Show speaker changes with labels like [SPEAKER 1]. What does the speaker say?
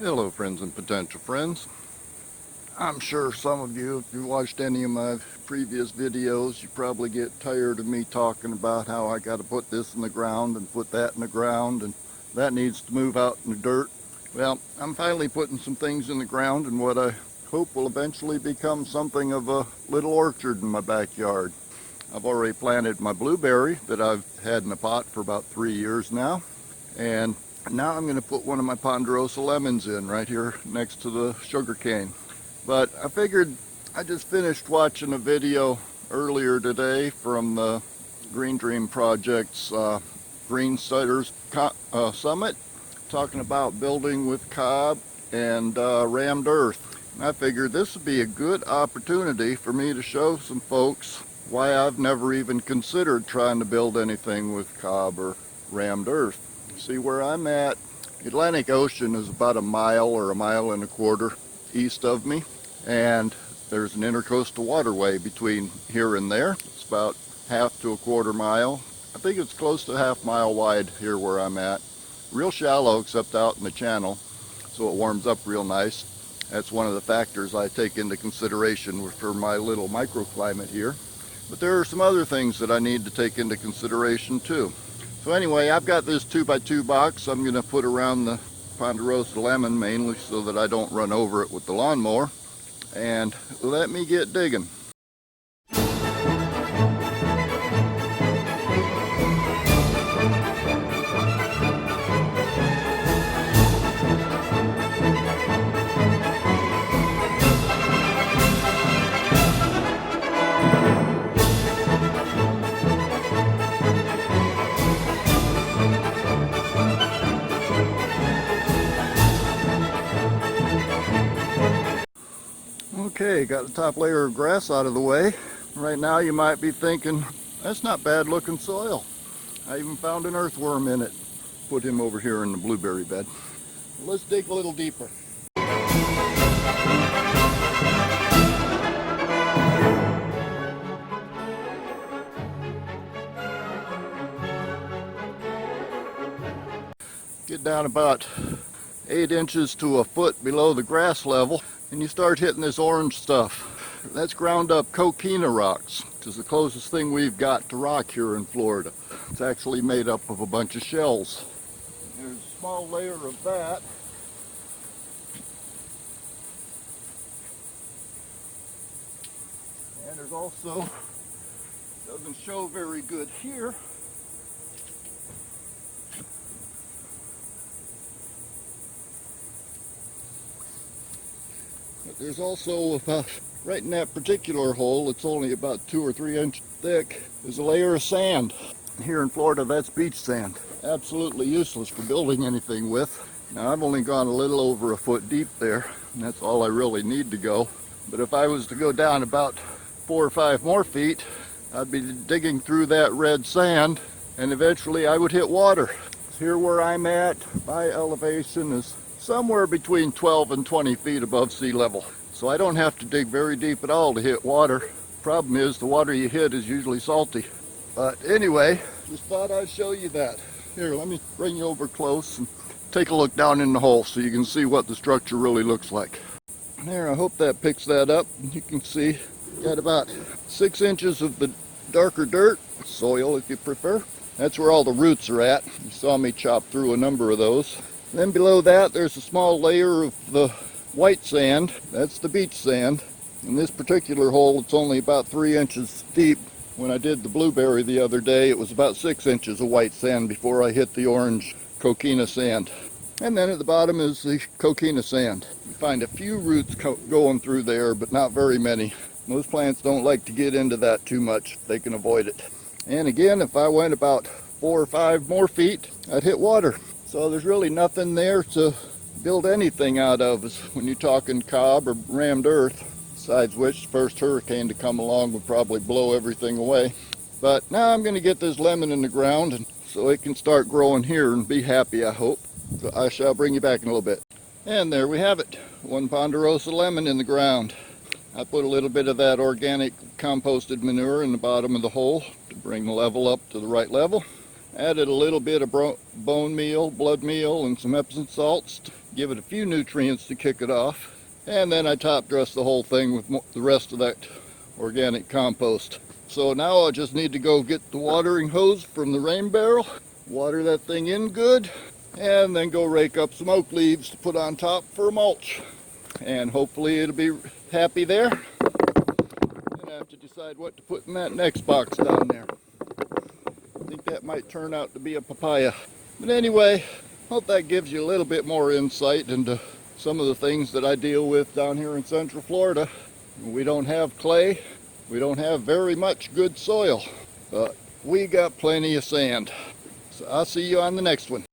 [SPEAKER 1] Hello friends and potential friends. I'm sure some of you, if you watched any of my previous videos, you probably get tired of me talking about how I got to put this in the ground and put that in the ground and that needs to move out in the dirt. Well, I'm finally putting some things in the ground and what I hope will eventually become something of a little orchard in my backyard. I've already planted my blueberry that I've had in a pot for about 3 years now, and now I'm going to put one of my ponderosa lemons in right here next to the sugar cane. But I figured, I just finished watching a video earlier today from the Green Dream Project's Green Siders Summit, talking about building with cob and rammed earth. And I figured this would be a good opportunity for me to show some folks why I've never even considered trying to build anything with cob or rammed earth. See, where I'm at, the Atlantic Ocean is about a mile or a mile and a quarter east of me, and there's an intercoastal waterway between here and there. It's about half to a quarter mile. I think it's close to a half mile wide here where I'm at. Real shallow except out in the channel, so it warms up real nice. That's one of the factors I take into consideration for my little microclimate here. But there are some other things that I need to take into consideration too. So anyway, I've got this 2x2 box I'm going to put around the ponderosa lemon, mainly so that I don't run over it with the lawnmower. And let me get digging. Okay, got the top layer of grass out of the way. Right now you might be thinking, that's not bad looking soil. I even found an earthworm in it. Put him over here in the blueberry bed. Let's dig a little deeper. Get down about 8 inches to a foot below the grass level, and you start hitting this orange stuff. That's ground up coquina rocks, which is the closest thing we've got to rock here in Florida. It's actually made up of a bunch of shells. There's a small layer of that. And there's also, doesn't show very good here, but there's also about, right in that particular hole, it's only about 2 or 3 inches thick, there's a layer of sand. Here in Florida, that's beach sand. Absolutely useless for building anything with. Now, I've only gone a little over a foot deep there, and that's all I really need to go. But if I was to go down about 4 or 5 more feet, I'd be digging through that red sand, and eventually I would hit water. Here where I'm at, my elevation is somewhere between 12 and 20 feet above sea level. So I don't have to dig very deep at all to hit water. Problem is, the water you hit is usually salty. But anyway, just thought I'd show you that. Here, let me bring you over close and take a look down in the hole so you can see what the structure really looks like. There, I hope that picks that up. You can see, got about 6 inches of the darker dirt, soil if you prefer. That's where all the roots are at. You saw me chop through a number of those. Then below that, there's a small layer of the white sand. That's the beach sand. In this particular hole, it's only about 3 inches deep. When I did the blueberry the other day, it was about 6 inches of white sand before I hit the orange coquina sand. And then at the bottom is the coquina sand. You find a few roots going through there, but not very many. Most plants don't like to get into that too much if they can avoid it. And again, if I went about 4 or 5 more feet, I'd hit water. So there's really nothing there to build anything out of when you're talking cob or rammed earth. Besides which, the first hurricane to come along would probably blow everything away. But now I'm going to get this lemon in the ground and so it can start growing here and be happy, I hope. So I shall bring you back in a little bit. And there we have it. One ponderosa lemon in the ground. I put a little bit of that organic composted manure in the bottom of the hole to bring the level up to the right level. Added a little bit of bone meal, blood meal, and some Epsom salts give it a few nutrients to kick it off, and then I top dress the whole thing with the rest of that organic compost. So now I just need to go get the watering hose from the rain barrel, water that thing in good, and then go rake up some oak leaves to put on top for mulch. And hopefully it'll be happy there. Then I have to decide what to put in that next box down there. I think that might turn out to be a papaya. But anyway, hope that gives you a little bit more insight into some of the things that I deal with down here in Central Florida. We don't have clay. We don't have very much good soil, but we got plenty of sand. So I'll see you on the next one.